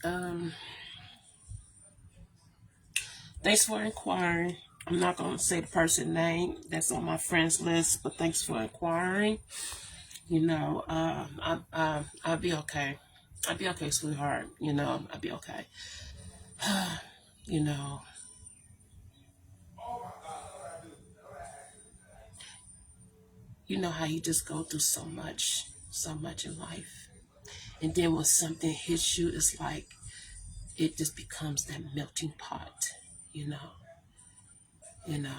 Um, Thanks for inquiring. I'm not going to say the person name that's on my friends list, but thanks for inquiring. I'll be okay. I'll be okay, sweetheart. I'll be okay. you know, you know how you just go through so much in life. And then when something hits you, it's like it just becomes that melting pot, you know. You know,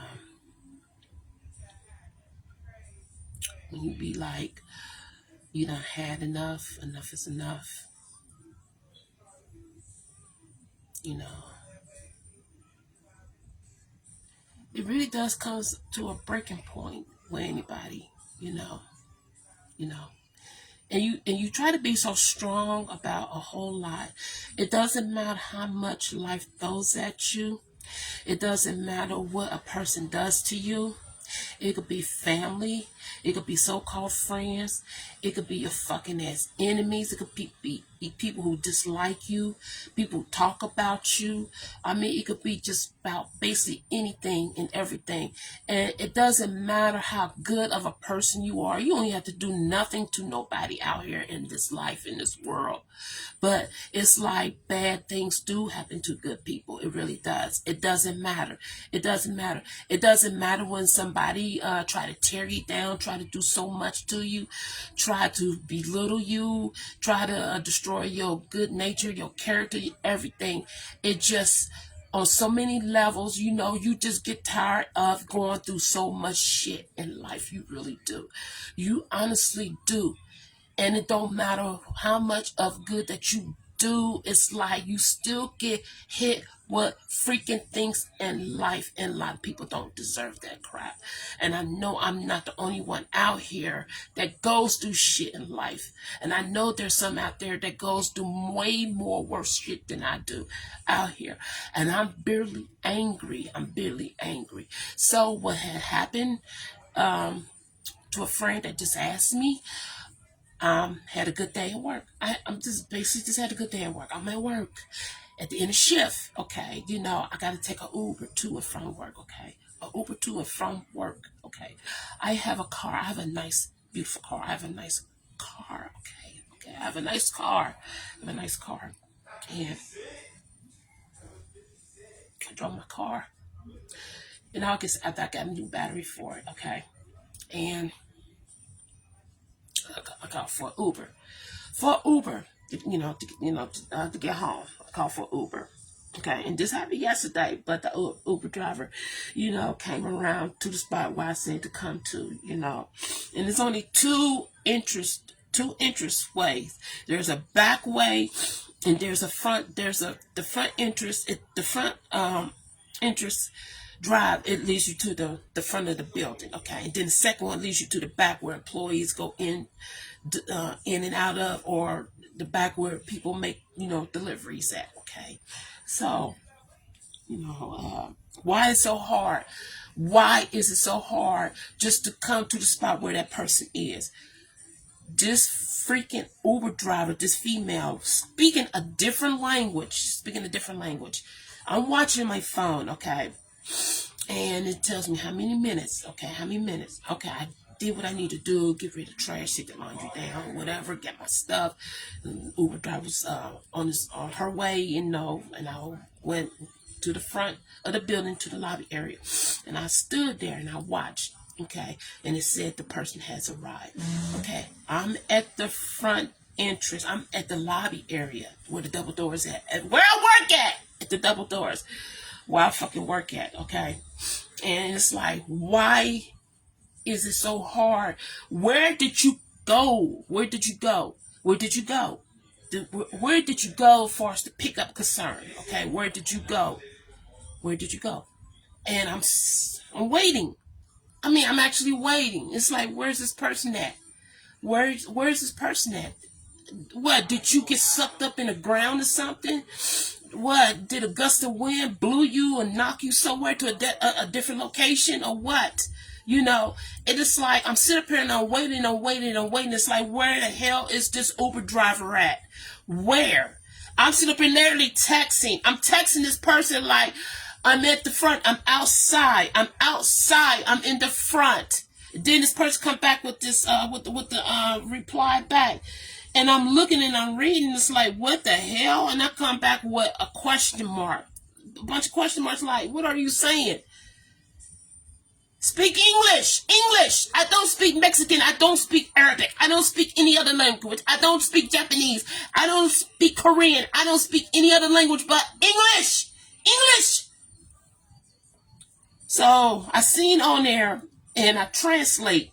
when you be like, you done had enough, enough is enough, you know. It really does come to a breaking point with anybody, you know, you know. And you try to be so strong about a whole lot. It doesn't matter how much life throws at you. It doesn't matter what a person does to you. It could be family. It could be so-called friends. It could be your fucking ass enemies. It could be people who dislike you, people who talk about you. I mean, it could be just about basically anything and everything. And it doesn't matter how good of a person you are. You only have to do nothing to nobody out here in this life, in this world. But it's like bad things do happen to good people. It really does. It doesn't matter. It doesn't matter. It doesn't matter when somebody try to tear you down, try to do so much to you, try to belittle you, try to destroy your good nature, your character, everything. It just, on so many levels, you just get tired of going through so much shit in life. You really do. You honestly do. And it don't matter how much of good that you do, it's like you still get hit with freaking things in life, and a lot of people don't deserve that crap. And I know I'm not the only one out here that goes through shit in life, and I know there's some out there that goes through way more worse shit than I do out here. And I'm barely angry. So what had happened to a friend that just asked me, had a good day at work. I'm just basically just had a good day at work. I'm at work at the end of shift. Okay, I got to take an Uber to and from work. Okay, an Uber to and from work. Okay, I have a car. I have a nice, beautiful car. I have a nice car. Okay, I have a nice car. And I drove my car. I guess I got a new battery for it. Okay, and I got for Uber. To get home. I called for Uber. Okay, and this happened yesterday, but the Uber driver, came around to the spot where I said to come to, and there's only two interest ways. There's a back way, and there's a front. The front entrance. The front entrance drive, it leads you to the front of the building. Okay, and then the second one leads you to the back where employees go in and out of, or the back where people make deliveries at. Okay, so why is it so hard? Why is it so hard just to come to the spot where that person is? This freaking Uber driver, this female, speaking a different language. I'm watching my phone, okay, and it tells me how many minutes. Okay, I did what I need to do, get rid of trash, take the laundry down, whatever, get my stuff. And Uber driver was on her way, and I went to the front of the building, to the lobby area, and I stood there and I watched. Okay, and it said the person has arrived. Okay, I'm at the front entrance. I'm at the lobby area where the double doors at where I work at the double doors where I fucking work at. Okay, and it's like, why is it so hard? Where did you go? Where did you go? Where did you go? Where did you go for us to pick up concern? Okay, where did you go? Where did you go? And I'm waiting. I mean, I'm actually waiting. It's like, where's this person at? Where's this person at? What, did you get sucked up in the ground or something? What, did a gust of wind blew you and knock you somewhere to a different location, or what? It is like I'm sitting up here and I'm waiting. It's like, where the hell is this Uber driver at? Where? I'm sitting up here literally texting. I'm texting this person like I'm at the front. I'm outside. I'm outside. I'm in the front. Then this person come back with this with the reply back. And I'm looking and I'm reading. It's like, what the hell? And I come back with a question mark. A bunch of question marks like, what are you saying? Speak English. English. I don't speak Mexican. I don't speak Arabic. I don't speak any other language. I don't speak Japanese. I don't speak Korean. I don't speak any other language but English. English. So I seen on there and I translate.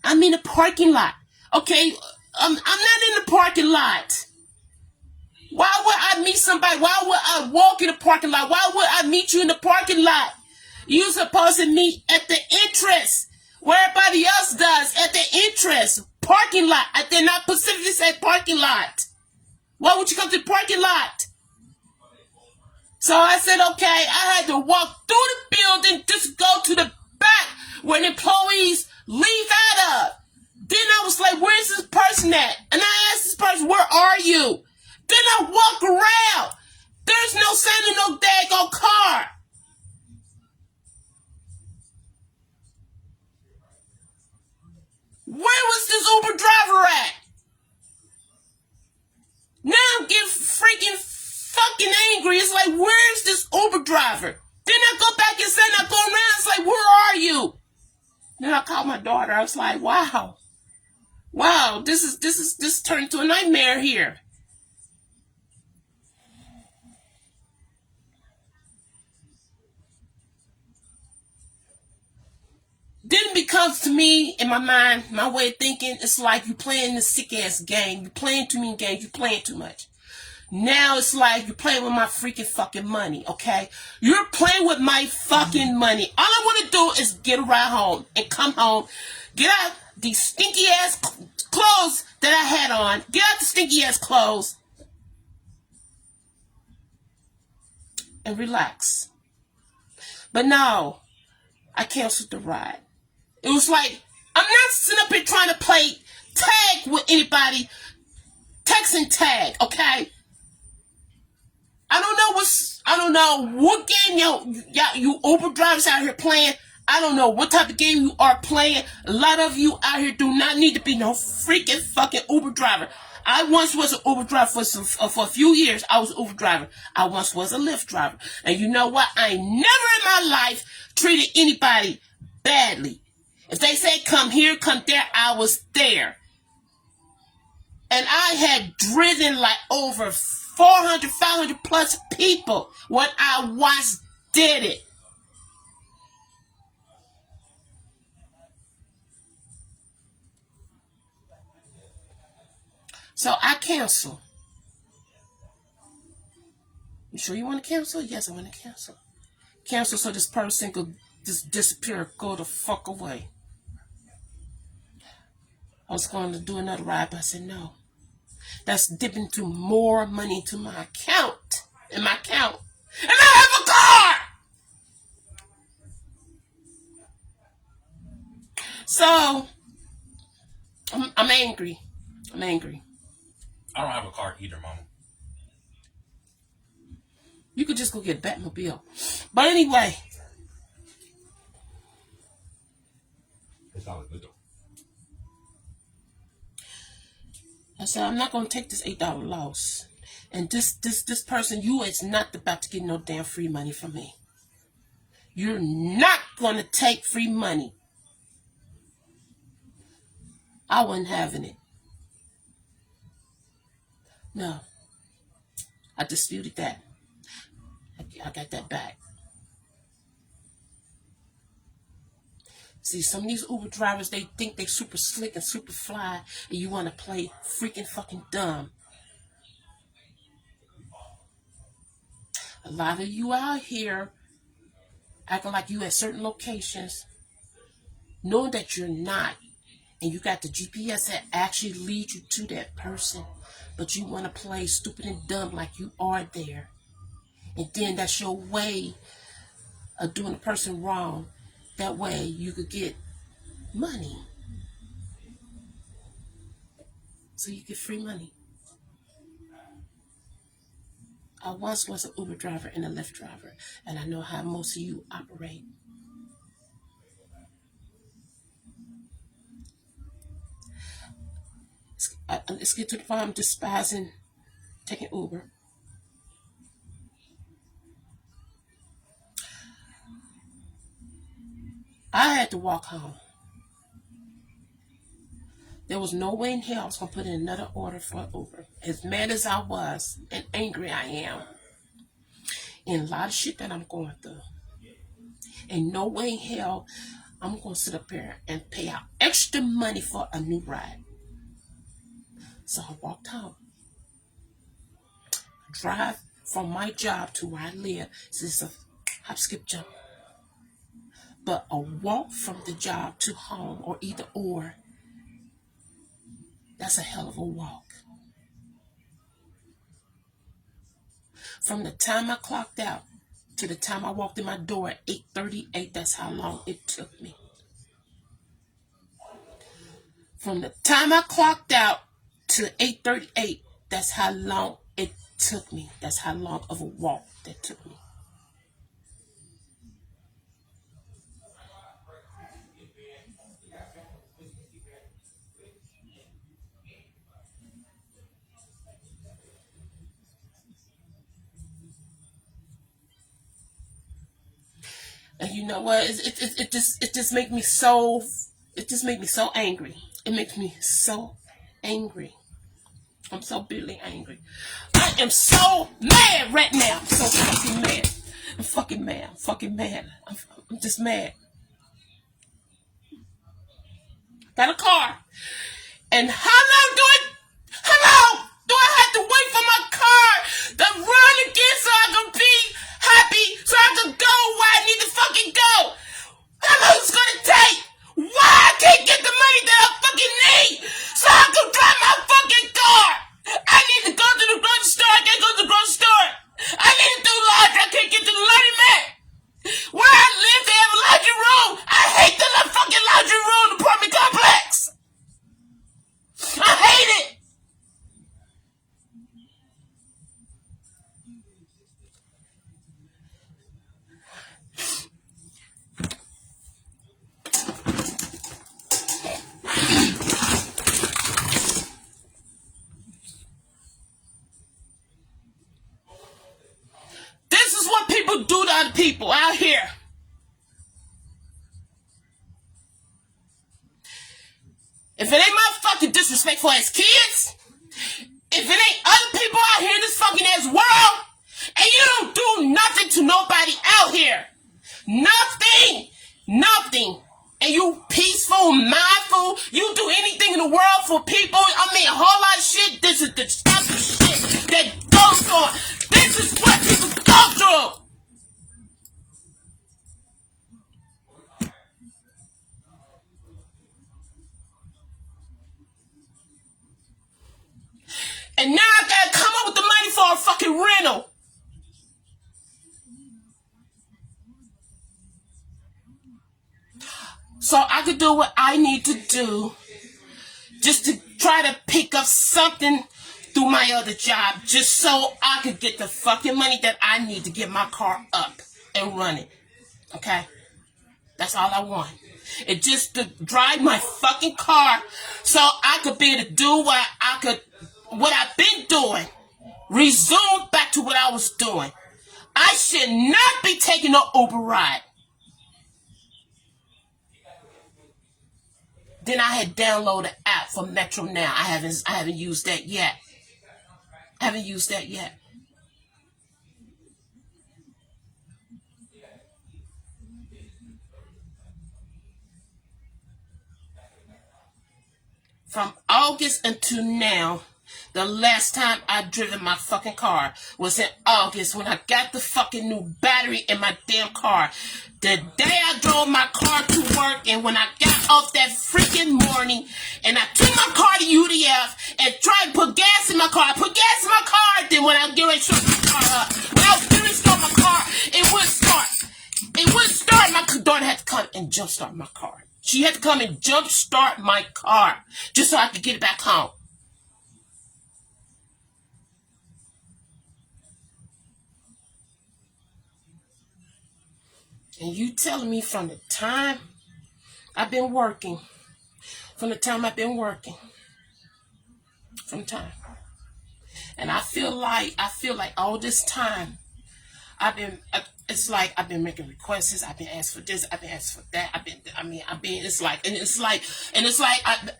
I'm in the parking lot. Okay, I'm not in the parking lot. Why would I meet somebody? Why would I walk in the parking lot? Why would I meet you in the parking lot? You're supposed to meet at the entrance, where everybody else does, at the entrance. Parking lot. I did not specifically say parking lot. Why would you come to the parking lot? So I said, okay, I had to walk through the building, just go to the back where the employees leave out of. Then I was like, where's this person at? And I asked this person, where are you? Then I walk around. There's no sign of no daggone car. Where was this Uber driver at? Now I'm getting freaking fucking angry. It's like, where's this Uber driver? Then I go back and say, I go around. It's like, where are you? Then I called my daughter. I was like, wow, this turned into a nightmare here. Then it becomes to me, in my mind, my way of thinking, it's like you playing this sick ass game. You playing too many games. You playing too much. Now it's like you're playing with my freaking fucking money, okay? You're playing with my fucking money. All I want to do is get a ride home and come home, get out these stinky ass clothes that I had on, get out the stinky ass clothes, and relax. But no, I canceled the ride. It was like, I'm not sitting up here trying to play tag with anybody, text and tag, okay? I don't know what game you Uber drivers out here playing. I don't know what type of game you are playing. A lot of you out here do not need to be no freaking fucking Uber driver. I once was an Uber driver for a few years. I was an Uber driver. I once was a Lyft driver. And you know what? I never in my life treated anybody badly. If they say come here, come there, I was there. And I had driven like over 400, 500 plus people when I once did it. So I cancel. You sure you want to cancel? Yes, I want to cancel. Cancel so this person could just disappear, go the fuck away. I was going to do another ride, but I said no. That's dipping to more money to my account. In my account. And I have a car! So, I'm angry. I'm angry. I don't have a car either, Mama. You could just go get a Batmobile. But anyway. I said, I'm not going to take this $8 loss. And this person, you is not about to get no damn free money from me. You're not going to take free money. I wasn't having it. No. I disputed that. I got that back. See, some of these Uber drivers, they think they super slick and super fly, and you want to play freaking fucking dumb. A lot of you out here acting like you at certain locations, knowing that you're not, and you got the GPS that actually leads you to that person, but you want to play stupid and dumb like you are there. And then that's your way of doing a person wrong. That way you could get money. So you get free money. I once was an Uber driver and a Lyft driver, and I know how most of you operate. Let's get to the point. I'm despising taking Uber. I had to walk home. There was no way in hell I was going to put in another order for Uber. As mad as I was and angry I am, and a lot of shit that I'm going through, and no way in hell I'm going to sit up here and pay out extra money for a new ride. So I walked home. Drive from my job to where I live. So it's a hop, skip, jump. But a walk from the job to home, or either or, that's a hell of a walk. From the time I clocked out to the time I walked in my door at 8:38, that's how long it took me. From the time I clocked out to 8:38, that's how long it took me. That's how long of a walk that took me. And you know what? It just make me so. It just make me so angry. It makes me so angry. I'm so bitterly angry. I am so mad right now. I'm so fucking mad. I'm fucking mad. I'm fucking mad. I'm just mad. Got a car. And how long do I have to wait for my car to run again so I can be happy, so I can go where I need to fucking go? How long is it gonna take? Why I can't get the money that I fucking need so I can drive my fucking car? I need to go to the grocery store. I can't go to the grocery store. I need to do laundry. I can't get to the laundry mat. Where I live, they have a laundry room. I hate the fucking laundry room apartment complex. I hate it. This is what people do to other people out here. If it ain't motherfucking disrespectful as kids, if it ain't other people out here in this fucking ass world, and you don't do nothing to nobody out here, nothing, and you peaceful, mindful, you do anything in the world for people, I mean a whole lot of shit, this is the type of shit that goes on. This is what people go through. And now I gotta come up with the money for a fucking rental. So I could do what I need to do just to try to pick up something through my other job, just so I could get the fucking money that I need to get my car up and running. Okay? That's all I want. It's just to drive my fucking car so I could be able to do what I've been doing. Resume back to what I was doing. I should not be taking no Uber ride. Then I had downloaded the app for Metro Now. I haven't used that yet. From August until now, the last time I driven my fucking car was in August when I got the fucking new battery in my damn car. The day I drove my car to work, and when I got off that freaking morning and I took my car to UDF and tried to put gas in my car. I put gas in my car, then when I was getting ready to start my car up, when I was getting ready to start my car, it wouldn't start. It wouldn't start. My daughter had to come and jump start my car. She had to come and jump start my car just so I could get it back home. And you telling me from the time I've been working, from the time I've been working, from time. And I feel like all this time it's like I've been making requests. I've been asked for this. I've been asked for that.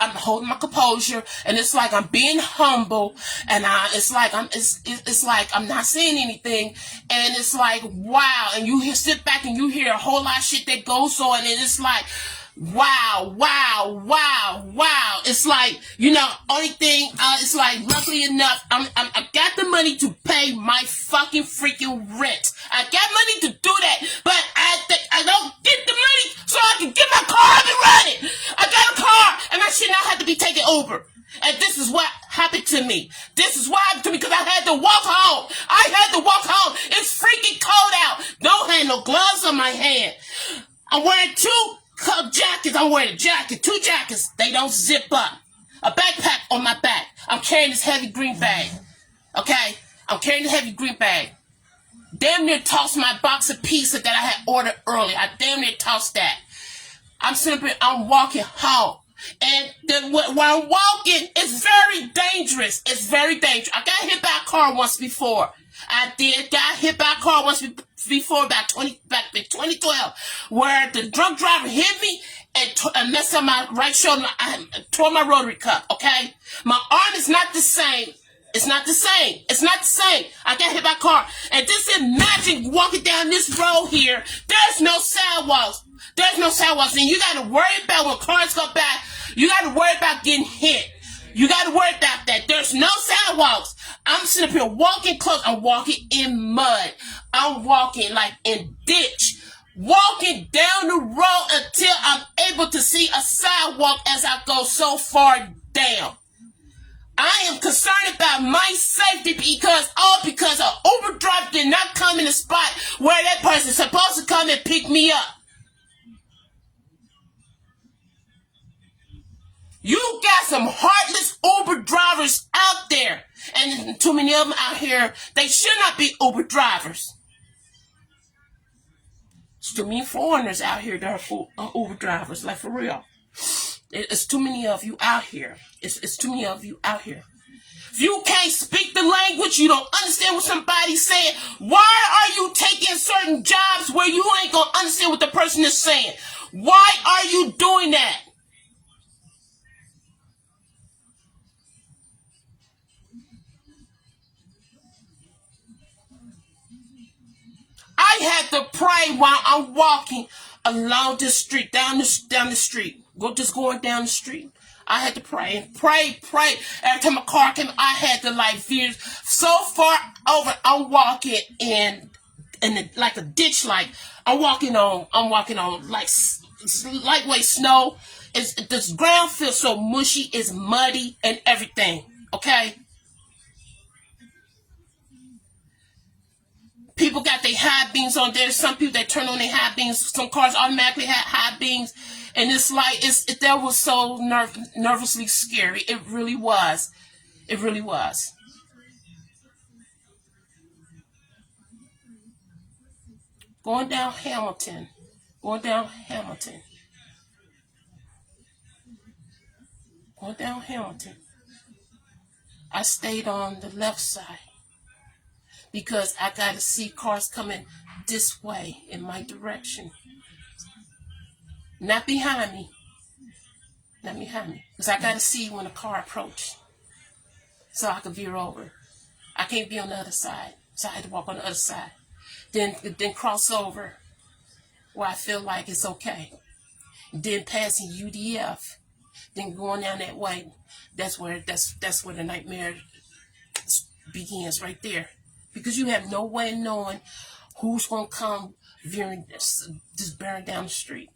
I'm holding my composure, and it's like I'm being humble, and it's like I'm not saying anything, and it's like wow, and sit back and you hear a whole lot of shit that goes on, and it's like. Wow, wow, wow, wow. It's like, only thing, it's like, luckily enough, I got the money to pay my fucking freaking rent. I got money to do that, but I don't get the money so I can get my car up and running. I got a car, and I should not have to be taking Uber. And this is what happened to me. This is what happened to me because I had to walk home. It's freaking cold out. Don't have no gloves on my hand. I'm wearing two jackets. I'm wearing a jacket, 2 jackets. They don't zip up. A backpack on my back. I'm carrying this heavy green bag. Okay? I'm carrying the heavy green bag. Damn near tossed my box of pizza that I had ordered earlier. I damn near tossed that. I'm walking home. And then while I'm walking, it's very dangerous. It's very dangerous. I got hit by a car once before. Got hit by a car once before, back in 2012, where the drunk driver hit me and messed up my right shoulder. I tore my rotary cup, okay? My arm is not the same. It's not the same. I got hit by a car. And just imagine walking down this road here. There's no sidewalks. And you got to worry about when cars go by. You got to worry about getting hit. You got to worry about that. There's no sidewalks. I'm sitting up here walking close. I'm walking in mud. I'm walking like in ditch. Walking down the road until I'm able to see a sidewalk as I go so far down. I am concerned about my safety because an Uber driver did not come in the spot where that person is supposed to come and pick me up. You got some heartless Uber drivers out there. And too many of them out here, they should not be Uber drivers. It's too many foreigners out here that are Uber drivers, like for real. It's too many of you out here. It's too many of you out here. If you can't speak the language, you don't understand what somebody's saying, why are you taking certain jobs where you ain't going to understand what the person is saying? Why are you doing that? I had to pray while I'm walking along the street, down the street. Just going down the street. I had to pray and pray. Every time a car came, I had to veer so far over. I'm walking in like a ditch. Like I'm walking on like lightweight snow. This ground feels so mushy. It's muddy and everything. Okay. People got their high beams on there. Some people that turn on their high beams. Some cars automatically had high beams. And it's like, that was so nervously scary. It really was. It really was. Going down Hamilton. Going down Hamilton. I stayed on the left side because I got to see cars coming this way in my direction. Not behind me. Because I got to see when a car approached so I could veer over. I can't be on the other side. So I had to walk on the other side. Then cross over where I feel like it's okay. Then passing UDF. Then going down that way. That's where the nightmare begins right there. Because you have no way of knowing who's going to come veering, just bearing down the street.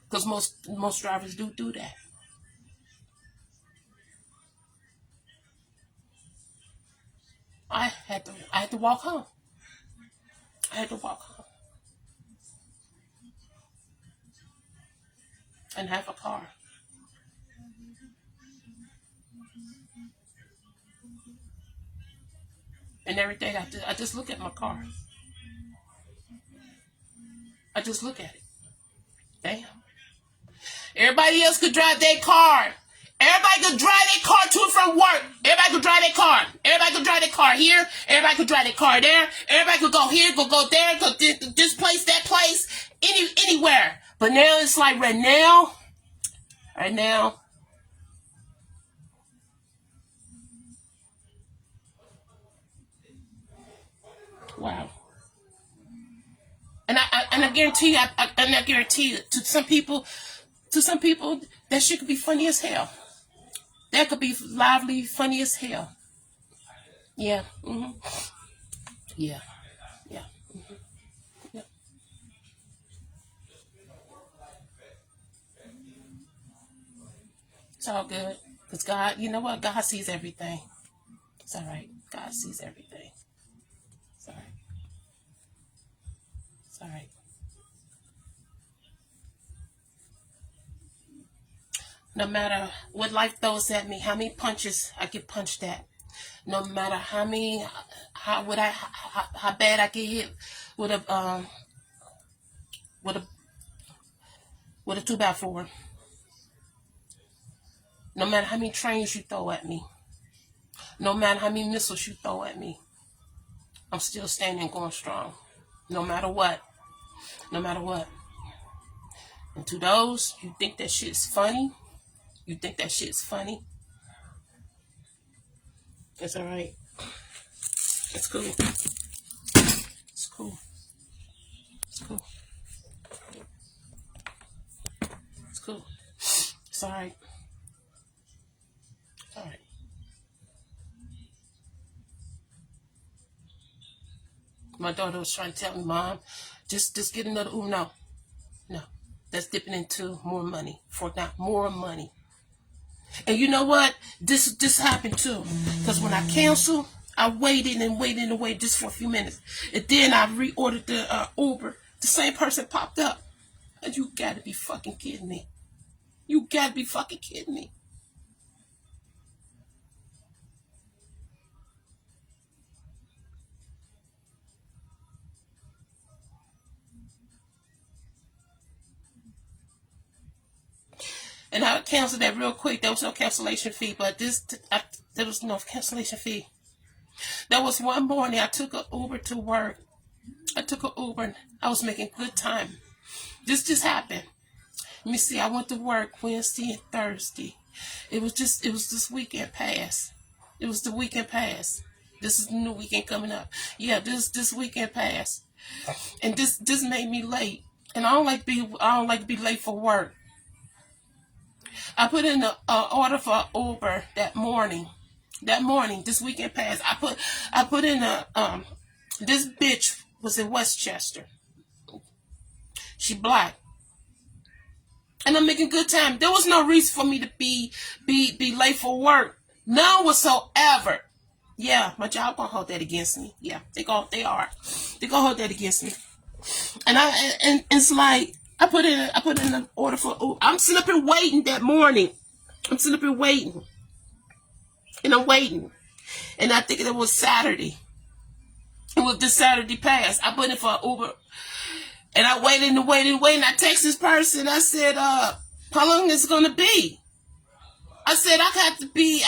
Because most drivers do that. I had to walk home. And have a car. And every day I just look at my car. I just look at it. Damn. Everybody else could drive their car. Everybody could drive their car to and from work. Everybody could drive their car. Everybody could drive their car here. Everybody could drive their car there. Everybody could go here, go there, go this place, that place, anywhere. But now it's like right now. Wow. And I guarantee you, I guarantee you, to some people, that shit could be funny as hell. That could be lively, funny as hell. Yeah. Mm-hmm. Yeah. Yeah. Mm-hmm. Yeah. It's all good. Because God, you know what? God sees everything. It's all right. God sees everything. It's all right. It's all right. No matter what life throws at me, how many punches I get punched at, no matter how bad I get hit with with a with a 2x4, no matter how many trains you throw at me, no matter how many missiles you throw at me, I'm still standing, going strong, no matter what, no matter what. And to those you think that shit is funny, it's all right. It's cool. It's cool. It's cool. It's cool. It's all right. It's all right. My daughter was trying to tell me, Mom, just get another Uber. No. That's dipping into more money. For not more money. And you know what? This happened too. Because when I canceled, I waited just for a few minutes. And then I reordered the Uber. The same person popped up. And you gotta be fucking kidding me. You gotta be fucking kidding me. And I canceled that real quick. There was no cancellation fee, but there was no cancellation fee. There was one morning I took an Uber to work. And I was making good time. This just happened. Let me see. I went to work Wednesday and Thursday. It was this weekend pass. It was the weekend pass. This is the new weekend coming up. Yeah, this weekend pass. And this made me late. And I don't like to be late for work. I put in an order for Uber that morning. This weekend pass. I put in this bitch was in Westchester. She black. And I'm making good time. There was no reason for me to be late for work. None whatsoever. Yeah, my job gonna hold that against me. Yeah, they are. They gonna hold that against me. And it's like I put in an order for Uber. I'm sitting up here waiting that morning. I'm sitting up here waiting. And I'm waiting. And I think it was Saturday. It was this Saturday pass. I put in for Uber. And I waited. I text this person. I said, how long is it going to be? I said, I have to be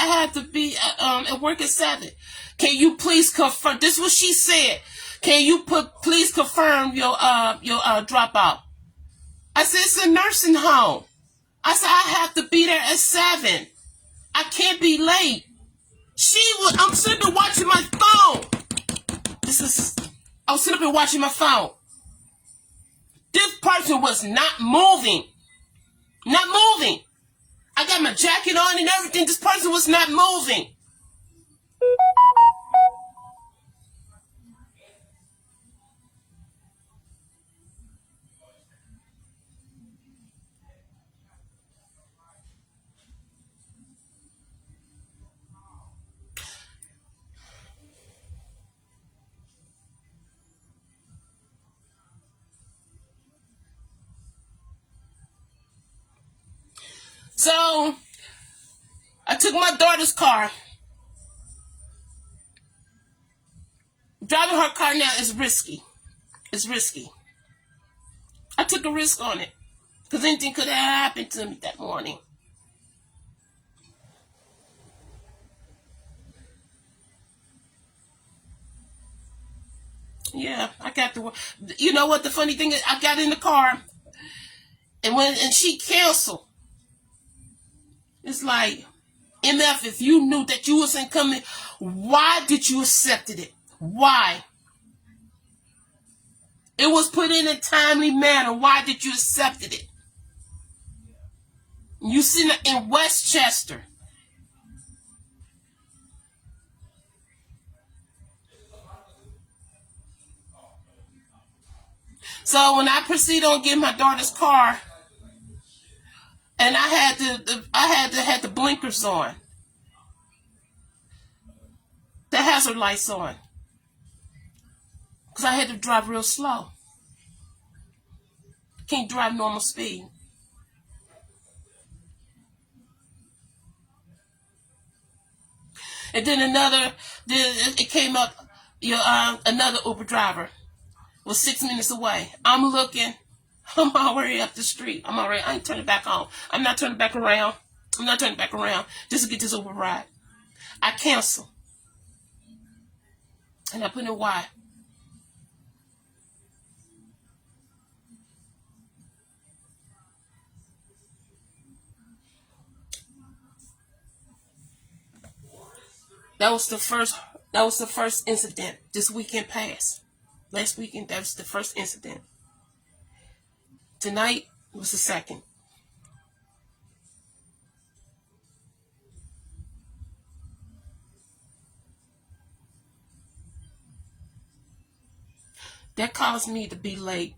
at work at 7. Can you please confirm? This is what she said. Can you please confirm your dropout? I said, it's a nursing home. I said, I have to be there at 7. I can't be late. I'm sitting there watching my phone. I was sitting there watching my phone. This person was not moving. Not moving. I got my jacket on and everything. This person was not moving. So, I took my daughter's car. Driving her car now is risky. It's risky. I took a risk on it because anything could have happened to me that morning. Yeah, I got to. You know what? The funny thing is, I got in the car, and she canceled. It's like, MF, if you knew that you wasn't coming, why did you accepted it? Why? It was put in a timely manner. Why did you accepted it? You sitting in Westchester. So when I proceeded on getting my daughter's car, and I had the blinkers on, the hazard lights on, because I had to drive real slow. Can't drive normal speed. And then it came up, another Uber driver was 6 minutes away. I'm looking, I'm already up the street. I ain't turning back on. I'm not turning back around. I'm not turning back around just to get this Uber ride. I cancel. And I put in why. That was the first incident this weekend past. Last weekend, that was the first incident. Tonight was the second. That caused me to be late.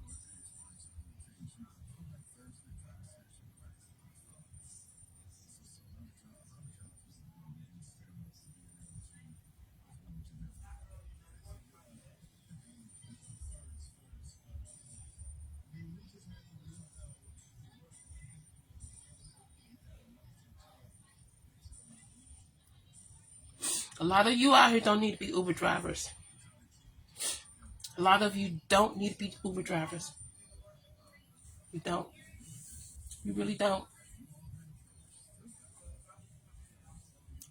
A lot of you out here don't need to be Uber drivers. A lot of you don't need to be Uber drivers. You don't. You really don't.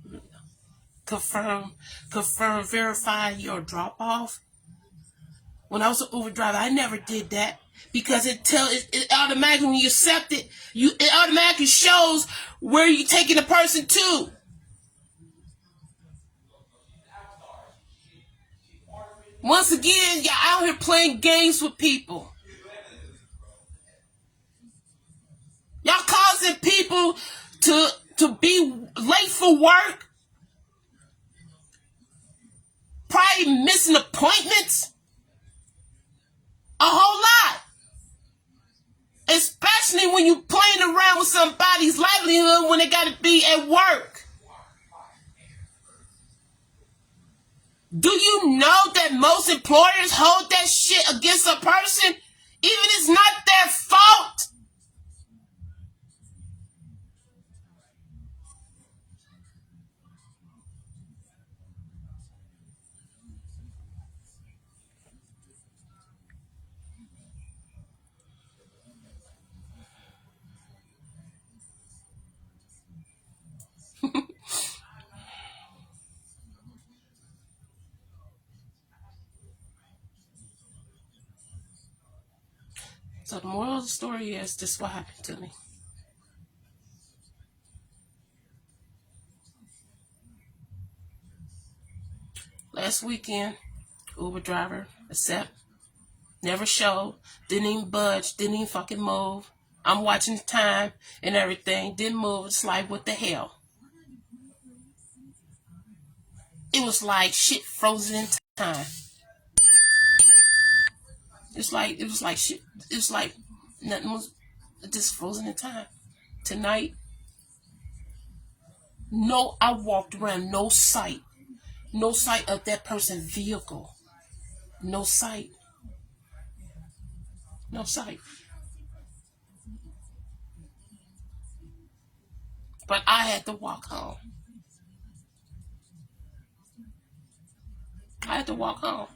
You really don't. Confirm, verify your drop off. When I was an Uber driver, I never did that because it automatically, when you accept it, it automatically shows where you're taking the person to. Once again, y'all out here playing games with people. Y'all causing people to be late for work, probably missing appointments, a whole lot. Especially when you playing around with somebody's livelihood when they got to be at work. Do you know that most employers hold that shit against a person, even if it's not their fault? So the moral of the story is this: what happened to me. Last weekend, Uber driver, accept, never showed, didn't even budge, didn't even fucking move. I'm watching the time and everything, didn't move. It's like, what the hell? It was like shit frozen in time. It was like shit. It was like nothing was just frozen in time. Tonight, no, I walked around, no sight of that person's vehicle, no sight, no sight. But I had to walk home. I had to walk home.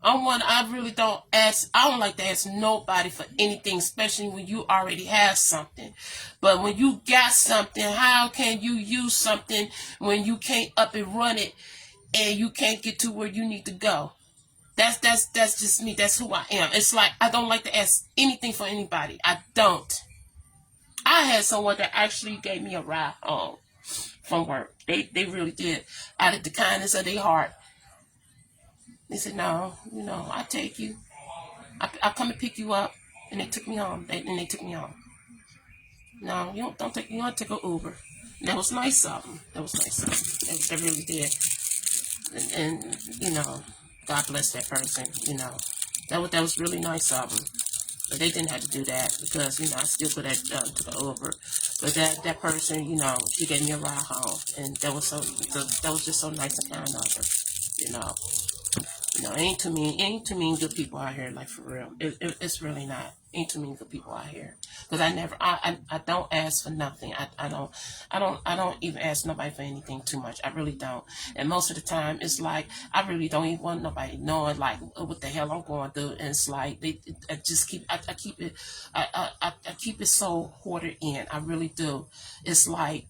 I really don't ask. I don't like to ask nobody for anything, especially when you already have something. But when you got something, how can you use something when you can't up and run it and you can't get to where you need to go? That's just me. That's who I am. It's like I don't like to ask anything for anybody. I don't. I had someone that actually gave me a ride home from work. They really did, out of the kindness of their heart. They said, "No, I take you. I come and pick you up," and they took me home. They took me home. No, you don't take. You don't take an Uber. And that was nice of them. That was nice of them. They really did. And God bless that person. That was really nice of them. But they didn't have to do that because I still could have took an Uber. But that person, she gave me a ride home, and that was just so nice and kind of her. Ain't too many good people out here, like, for real. It's really not. Ain't too many good people out here. Because I don't ask for nothing. I don't even ask nobody for anything too much. I really don't. And most of the time, it's like I really don't even want nobody knowing like what the hell I'm going through. And it's like I keep it so hoarded in. I really do. It's like,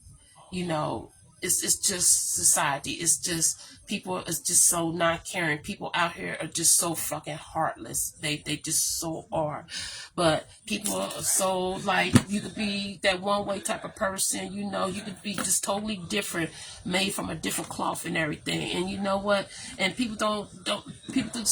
it's just society. It's just people is just so not caring. People out here are just so fucking heartless. They just so are. But people are so, like, you could be that one way type of person, you could be just totally different, made from a different cloth and everything. And you know what? And people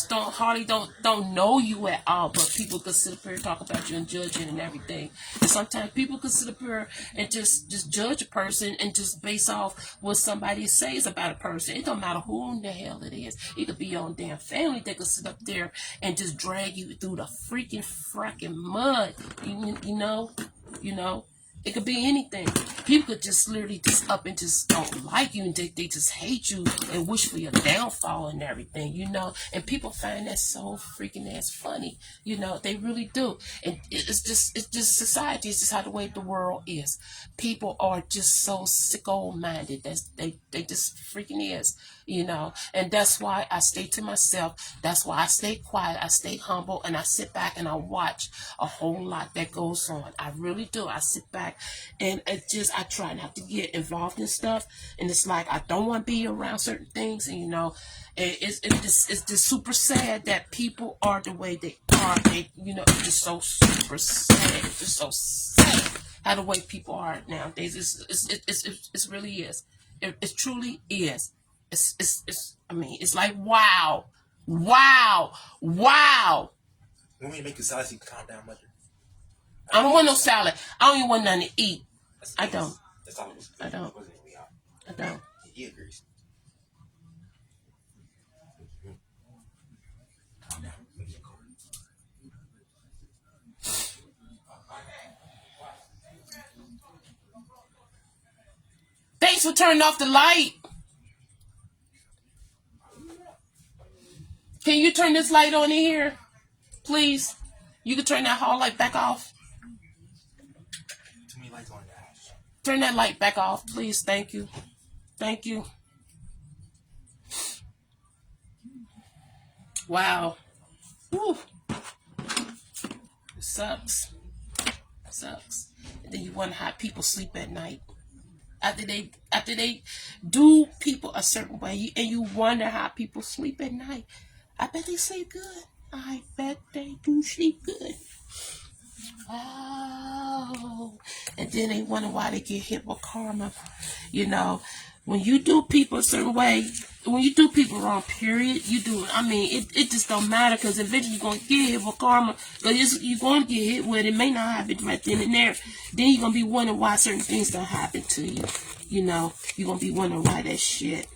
hardly don't know you at all, but people could sit up here and talk about you and judge you and everything. And sometimes people could sit up here and just judge a person and just base off what somebody says about a person. It don't matter who in the hell it is. It could be your own damn family that could sit up there and just drag you through the freaking fracking mud. You know. It could be anything. People could just literally just up and just don't like you, and they just hate you and wish for your downfall and everything, And people find that so freaking ass funny, They really do. And it's just society. It's just how the way the world is. People are just so sicko-minded. They just freaking is, And that's why I stay to myself. That's why I stay quiet. I stay humble, and I sit back and I watch a whole lot that goes on. I really do. I sit back. And I try not to get involved in stuff, and it's like I don't want to be around certain things, and it's just super sad that people are the way they are. It's just so super sad. It's just so sad how the way people are nowadays. It really is. It truly is. It's like wow. You want me to make you salad so you can calm down, mother? I don't want no salad. I don't even want nothing to eat. I don't. That's all it was. I don't. I don't. He agrees. Calm down. Make it cold. Thanks for turning off the light. Can you turn this light on in here? Please? You can turn that hall light back off. Too many lights on in the house. Turn that light back off, please. Thank you. Thank you. Wow. Woo. It sucks. And then you wonder how people sleep at night. After they do people a certain way, and you wonder how people sleep at night. I bet they sleep good. I bet they do sleep good. Oh. And then they wonder why they get hit with karma. When you do people a certain way, when you do people wrong, period, it just don't matter, because eventually you're going to get hit with karma. Because you're going to get hit with it. It may not happen right then and there. Then you're going to be wondering why certain things don't happen to you. You're going to be wondering why that shit.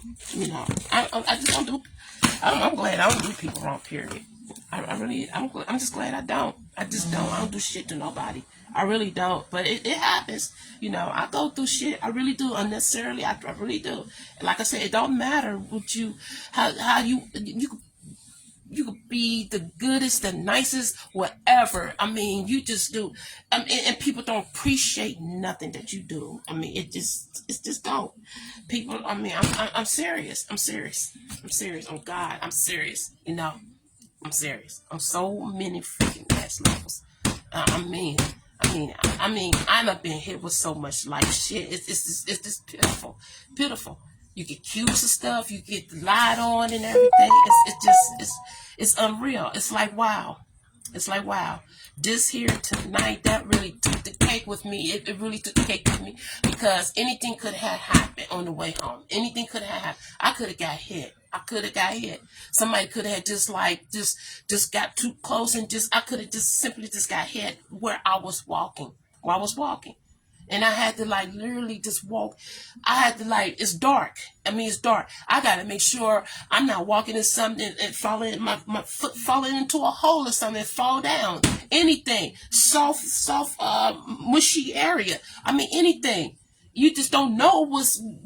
I just don't do. I'm glad I don't do people wrong, period. I'm just glad I don't. I just don't. I don't do shit to nobody. I really don't. But it happens. I go through shit. I really do, unnecessarily. I really do. And like I said, it don't matter what how you could be the goodest, the nicest, whatever. You just do. And people don't appreciate nothing that you do. It just don't. People, I'm serious. I'm serious. I'm serious. Oh God, I'm serious. I'm serious. On so many freaking gas levels. I mean, I done been hit with so much life shit. It's just pitiful, pitiful. You get accused of stuff, you get lied on and everything. It's unreal. It's like wow. It's like wow. This here tonight, that really took the cake with me. It really took the cake with me because anything could have happened on the way home. Anything could have happened. I could have got hit. I could have got hit. Somebody could have just got too close and I could have just simply got hit where I was walking. Where I was walking. And I had to literally just walk. I had to it's dark. It's dark. I got to make sure I'm not walking in something and falling, my foot falling into a hole or something and fall down. Anything. Soft, mushy area. Anything. You just don't know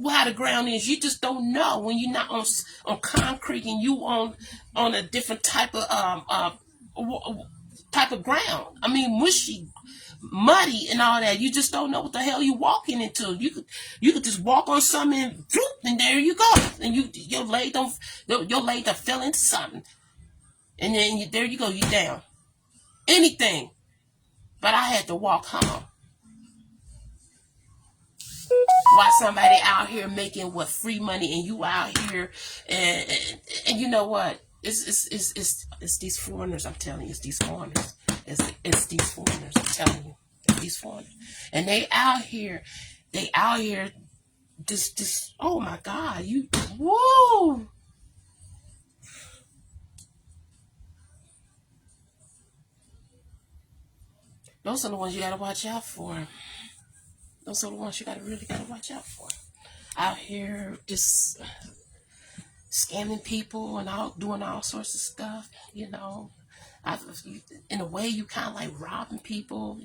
how the ground is. You just don't know when you're not on concrete and you on a different type of ground. Mushy, muddy and all that. You just don't know what the hell you're walking into. You could just walk on something and there you go. And your leg done fell into something. And then there you go, you're down. Anything. But I had to walk home. Why somebody out here making free money and you out here and you know what? It's these foreigners, I'm telling you, it's these foreigners. It's these foreigners, I'm telling you. It's these foreigners. And they out here just oh my God, woo! Those are the ones you gotta watch out for. Those are the ones you really gotta watch out for. Out here just scamming people and doing all sorts of stuff, in a way you kind of robbing people,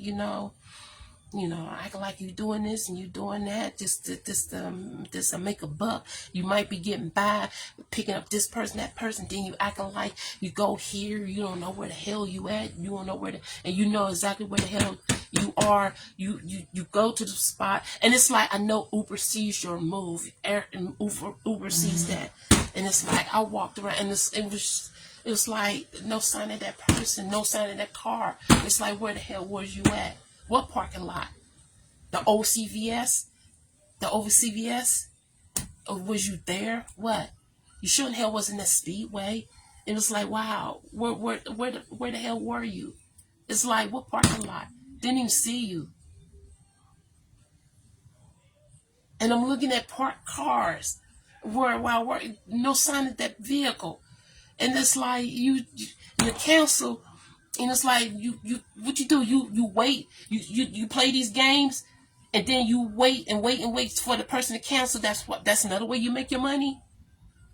acting like you doing this and you doing that just to make a buck. You might be getting by picking up this person, that person, then you acting like you go here, you don't know where the hell you at, you don't know and you know exactly where the hell you are. You go to the spot and it's like I know Uber sees your move, and Uber sees that, and it's like I walked around and it was like no sign of that person, no sign of that car. It's like where the hell was you at? What parking lot? The old CVS? The old CVS? Or was you there? What? You sure in hell wasn't that Speedway? It was like, wow, where the hell were you? It's like, what parking lot? Didn't even see you. And I'm looking at parked cars where no sign of that vehicle. And it's like you cancel. And it's like what you do, you wait, you play these games, and then you wait for the person to cancel. That's another way you make your money.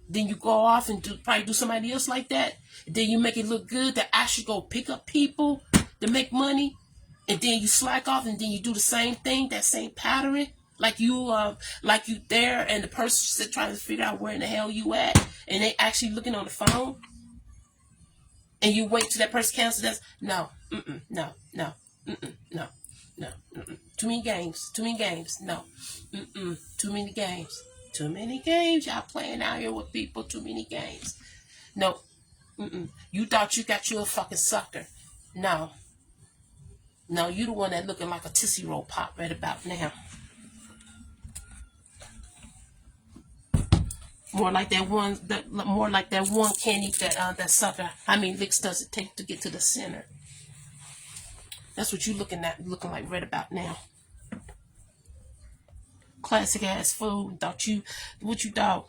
Then you go off and probably do somebody else like that. Then you make it look good to actually go pick up people to make money, and then you slack off, and then you do the same thing, that same pattern, like you there, and the person trying to figure out where in the hell you at, and they actually looking on the phone. And you wait till that person cancels. No. Too many games. No. Too many games. Y'all playing out here with people. Too many games. No. You thought you got you a fucking sucker. No, you the one that looking like a Tootsie Roll Pop right about now. More like that one candy that sucker. How many licks does it take to get to the center? That's what you looking like right about now. Classic ass food. What you thought?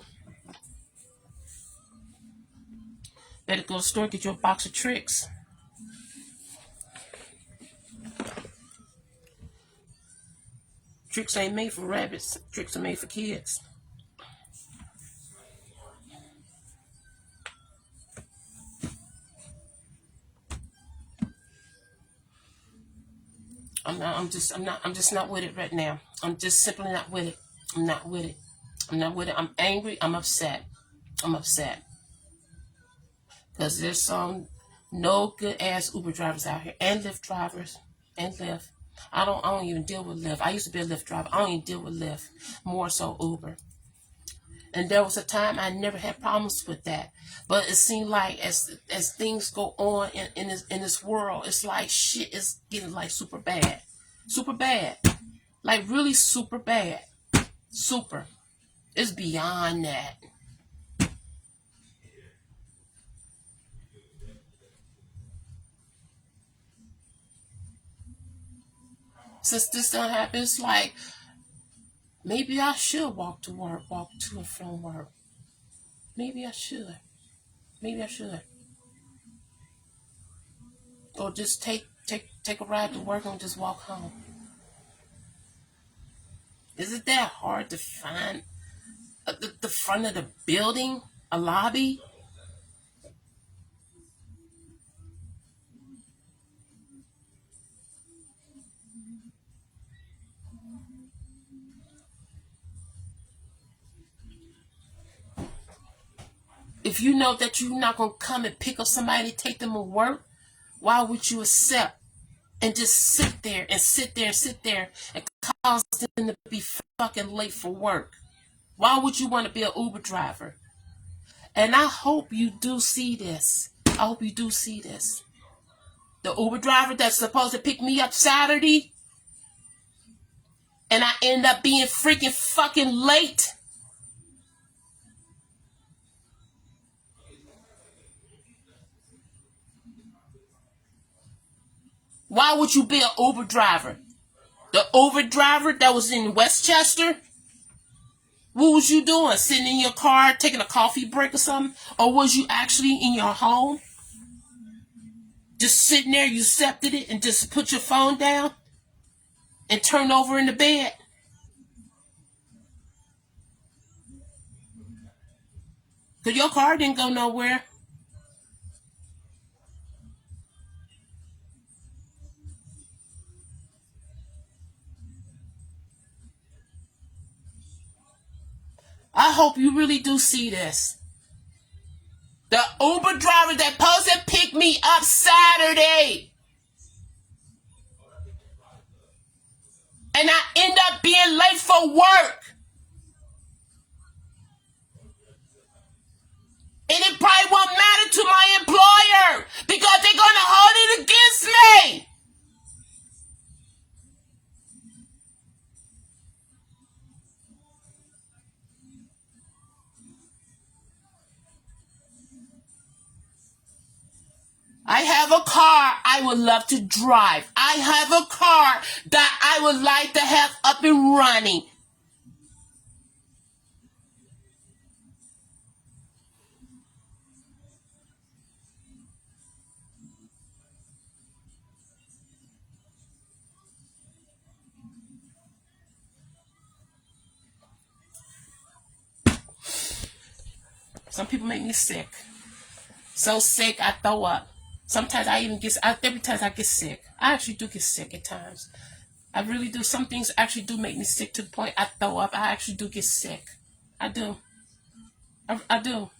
Better go to the store, get you a box of Trix. Trix ain't made for rabbits. Trix are made for kids. I'm just not with it right now. I'm just simply not with it. I'm not with it. I'm angry. I'm upset. Because there's some no good ass Uber drivers out here and Lyft drivers and Lyft. I don't even deal with Lyft. I used to be a Lyft driver. I don't even deal with Lyft. More so Uber. And there was a time I never had problems with that. But it seemed like as things go on in this world, it's like shit is getting like super bad. Super bad. Like really super bad. Super. It's beyond that. Since this don't happen, it's like maybe I should walk to work, walk to and from work. Maybe I should. Maybe I should. Or just take a ride to work and just walk home. Is it that hard to find the front of the building, a lobby? If you know that you're not going to come and pick up somebody, take them to work, why would you accept and just sit there and sit there and sit there and cause them to be fucking late for work? Why would you want to be an Uber driver? And I hope you do see this. I hope you do see this. The Uber driver that's supposed to pick me up Saturday, and I end up being freaking fucking late. Why would you be an Uber driver? The Uber driver that was in Westchester? What was you doing? Sitting in your car, taking a coffee break or something? Or was you actually in your home? Just sitting there, you accepted it and just put your phone down and turned over in the bed? Because your car didn't go nowhere. I hope you really do see this. The Uber driver that supposed to pick me up Saturday, and I end up being late for work. And it probably won't matter to my employer because they're going to hold it against me. I have a car I would love to drive. I have a car that I would like to have up and running. Some people make me sick. So sick I throw up. Sometimes every time I get sick. I actually do get sick at times. I really do. Some things actually do make me sick to the point I throw up. I actually do get sick. I do. I do.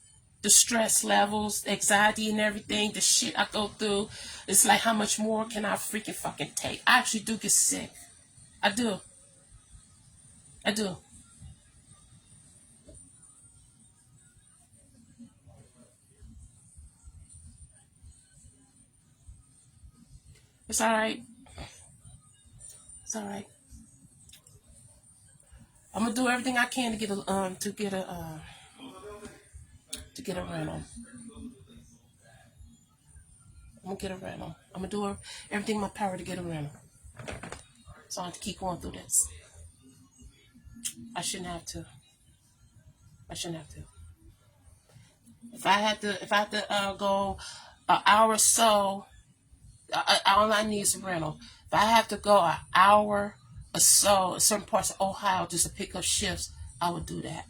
The stress levels, the anxiety and everything, the shit I go through. It's like, how much more can I freaking fucking take? I actually do get sick. I do. I do. It's alright. It's alright. I'm gonna do everything I can to get a rental. I'm gonna get a rental. I'm gonna do everything in my power to get a rental. So I have to keep going through this. I shouldn't have to. I shouldn't have to. If I had to go an hour or so, all I need is a rental. If I have to go an hour or so in certain parts of Ohio just to pick up shifts, I would do that.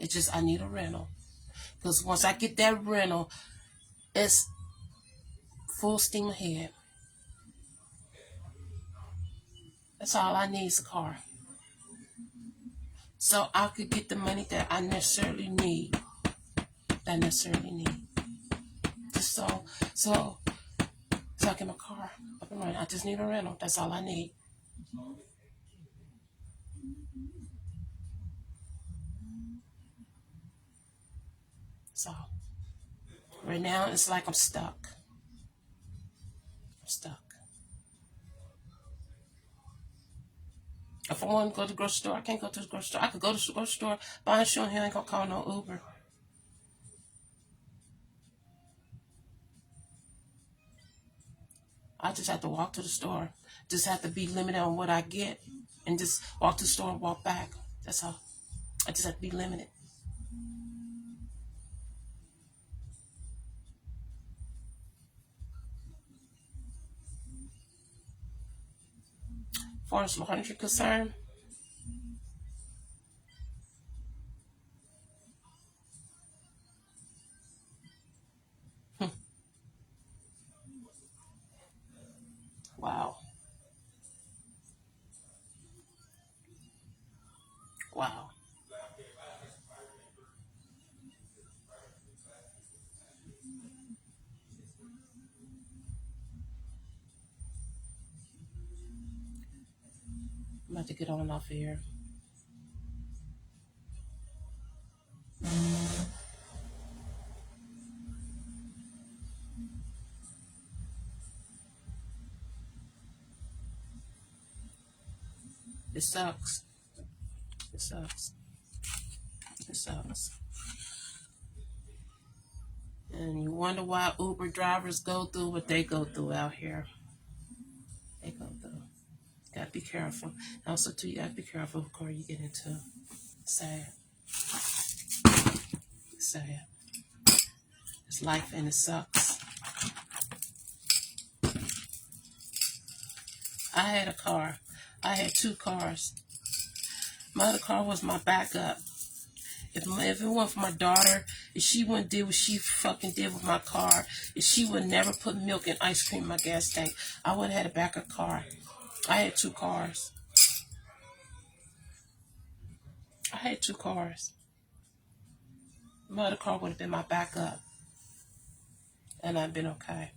It's just I need a rental. Because once I get that rental, it's full steam ahead. That's all I need is a car. So I could get the money that I necessarily need. Just so I get my car up and running. I just need a rental. That's all I need. That's all. Right now, it's like I'm stuck. I'm stuck. If I want to go to the grocery store, I can't go to the grocery store. I could go to the grocery store, buy a shoe, and he ain't gonna call no Uber. I just have to walk to the store. Just have to be limited on what I get, and just walk to the store and walk back. That's all. I just have to be limited. As far as laundry concerned, wow, wow. I'm about to get on off of here. It sucks. It sucks. It sucks. And you wonder why Uber drivers go through what they go through out here. They go through. Gotta be careful. Also, too, you gotta be careful of car you get into. Sad. Sad. It's life and it sucks. I had a car. I had 2 cars. My other car was my backup. If it weren't for my daughter, if she wouldn't do what she fucking did with my car, if she would never put milk and ice cream in my gas tank, I would have had a backup car. I had 2 cars. I had 2 cars. My other car would have been my backup. And I've been okay.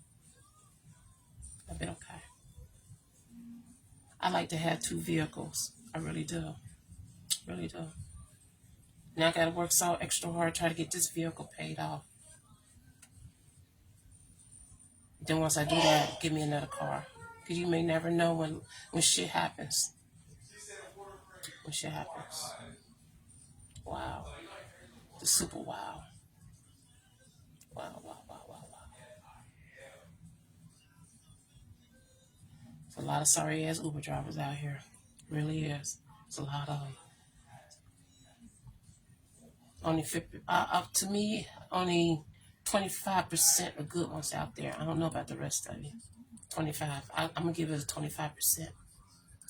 I've been okay. I like to have 2 vehicles. I really do. Really do. Now I gotta work so extra hard to try to get this vehicle paid off. Then once I do that, give me another car. Because you may never know when shit happens. When shit happens. Wow. The super wow. Wow, wow, wow, wow, wow. There's a lot of sorry ass Uber drivers out here. Really is. There's a lot of them. Only 50, to me, only 25% are good ones out there. I don't know about the rest of you. 25. I'm gonna give it a 25%.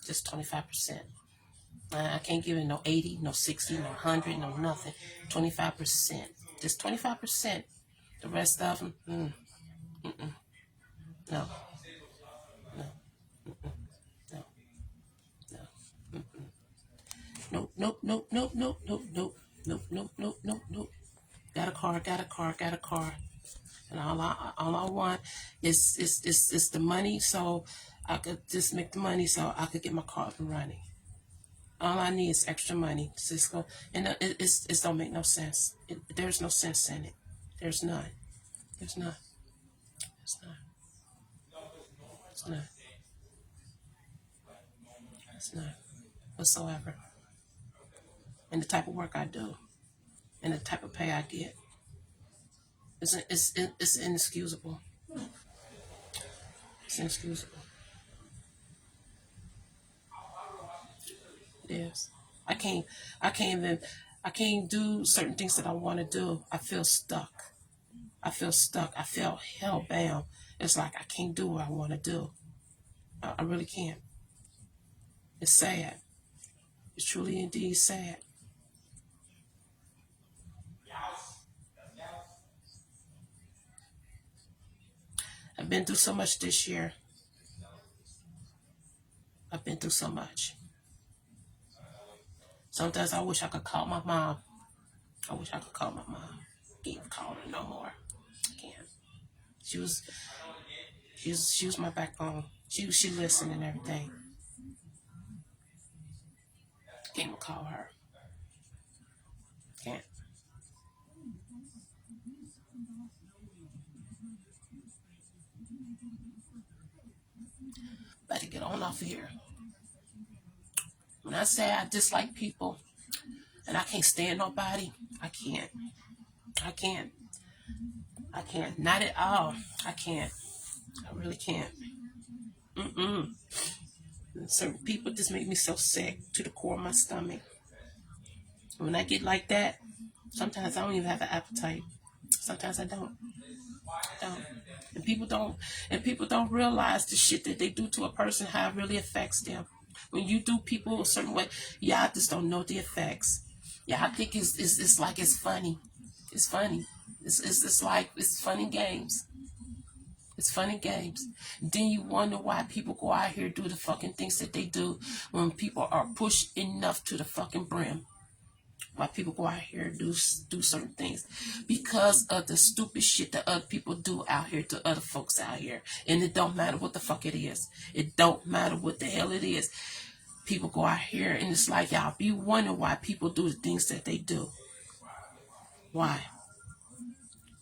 Just 25%. I can't give it no 80, no 60, no 100, no nothing. 25%. Just 25%. The rest of them, no, no, no, no. Nope, nope, nope, nope, nope, nope, nope, nope, nope, nope, nope, nope. Got a car, got a car, got a car. And all I want is the money, so I could just make the money so I could get my car up and running. All I need is extra money. Cisco, and it don't make no sense. There's no sense in it. There's none. There's none. There's none. There's none. There's none whatsoever. And the type of work I do, and the type of pay I get, it's inexcusable. It's inexcusable. Yes. I can't. I can't even. I can't do certain things that I want to do. I feel stuck. I feel stuck. I feel hell bound. It's like I can't do what I want to do. I really can't. It's sad. It's truly indeed sad. I've been through so much this year. I've been through so much. Sometimes I wish I could call my mom. I wish I could call my mom. Can't call her no more. I can't. She was she was my backbone. She listened and everything. Can't even call her. Can't. off of here. When I say I dislike people and I can't stand nobody, I can't. I can't. I can't. Not at all. I can't. I really can't. Mm-mm. Certain people just make me so sick to the core of my stomach. When I get like that, sometimes I don't even have an appetite. Sometimes I don't. And people don't realize the shit that they do to a person, how it really affects them. When you do people a certain way, y'all just don't know the effects. Yeah, I think it's like it's funny. It's funny. It's like it's funny games. It's funny games. Then you wonder why people go out here and do the fucking things that they do when people are pushed enough to the fucking brim. Why people go out here and do certain things. Because of the stupid shit that other people do out here to other folks out here. And it don't matter what the fuck it is. It don't matter what the hell it is. People go out here and it's like y'all be wondering why people do the things that they do. Why?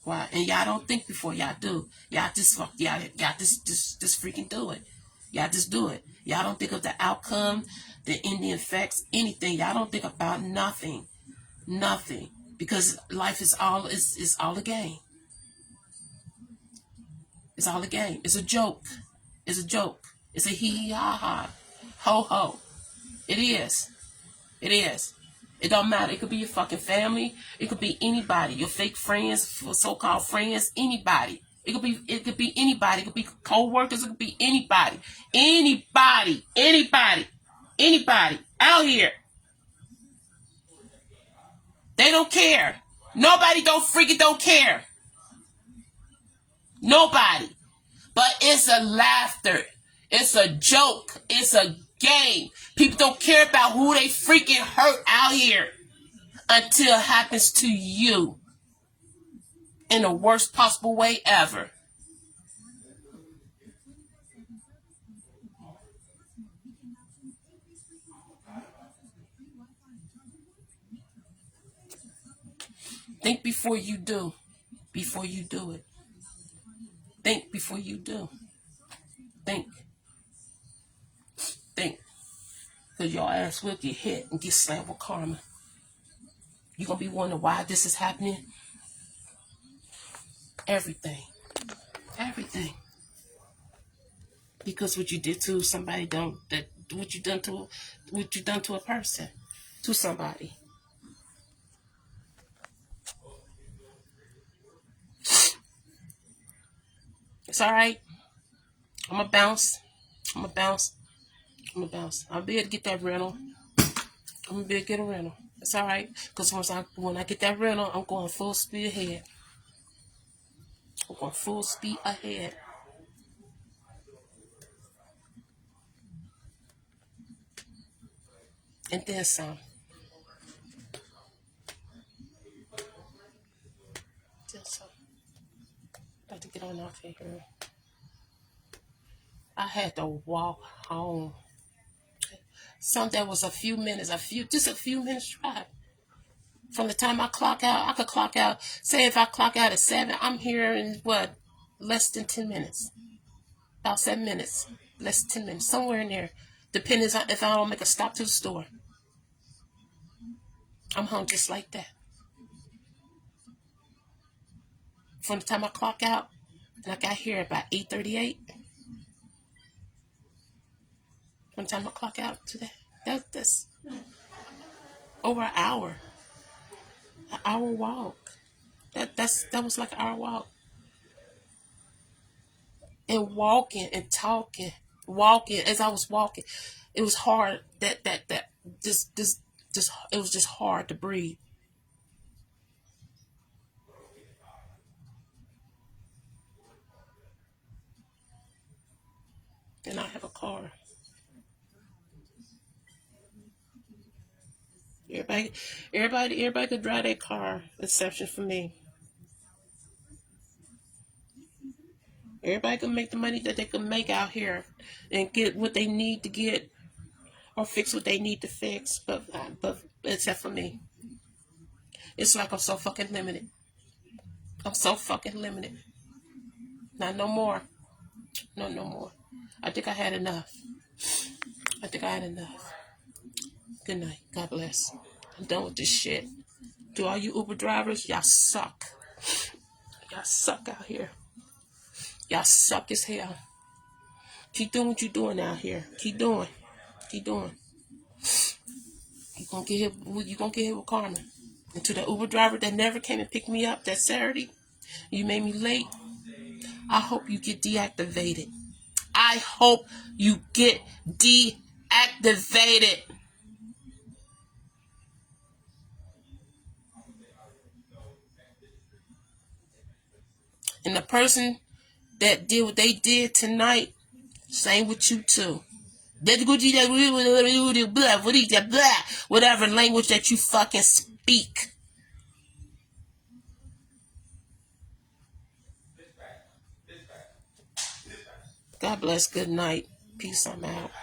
Why? And y'all don't think before y'all do. Y'all just freaking do it. Y'all just do it. Y'all don't think of the outcome, the ending effects, anything. Y'all don't think about nothing. Nothing. Because life is all a game. It's all a game. It's a joke. It's a joke. It's a hee ha ha. Ho ho. It is. It is. It don't matter. It could be your fucking family. It could be anybody. Your fake friends, so-called friends, anybody. It could be anybody. It could be co-workers. It could be anybody. Anybody out here. They don't care. Nobody don't care. Nobody. But it's a laughter. It's a joke. It's a game. People don't care about who they freaking hurt out here until it happens to you in the worst possible way ever. Think before you do. Before you do it. Think before you do. Think. Because your ass will get hit and get slammed with karma. You're going to be wondering why this is happening. Everything. Because what you did to somebody what you done to a person, to somebody. It's all right. I'm gonna bounce. I'll be able to get that rental. I'm gonna be able to get a rental. It's all right. Because when I get that rental, I'm going full speed ahead. And then some. Got to get on off of here. I had to walk home. That was just a few minutes drive. From the time I clock out, I could clock out. Say if I clock out at 7, I'm here in less than 10 minutes. About 7 minutes. Less than 10 minutes. Somewhere in there. Depending on if I don't make a stop to the store. I'm home just like that. From the time I clock out, and I got here about 8:38. From the time I clock out to that's over an hour. An hour walk. That was like an hour walk. And walking and talking. Walking as I was walking. It was hard it was just hard to breathe. And I have a car. Everybody could drive their car, exception for me. Everybody can make the money that they can make out here and get what they need to get or fix what they need to fix, but except for me. It's like I'm so fucking limited. Not no more. No more. I think I had enough. I think I had enough. Good night. God bless. I'm done with this shit. To all you Uber drivers, y'all suck. Y'all suck out here. Y'all suck as hell. Keep doing what you're doing out here. Keep doing. Keep doing. You're gonna get hit with karma. And to the Uber driver that never came and picked me up that Saturday, you made me late. I hope you get deactivated. I hope you get deactivated. And the person that did what they did tonight, same with you too. Whatever language that you fucking speak. God bless. Good night. Peace. I'm out.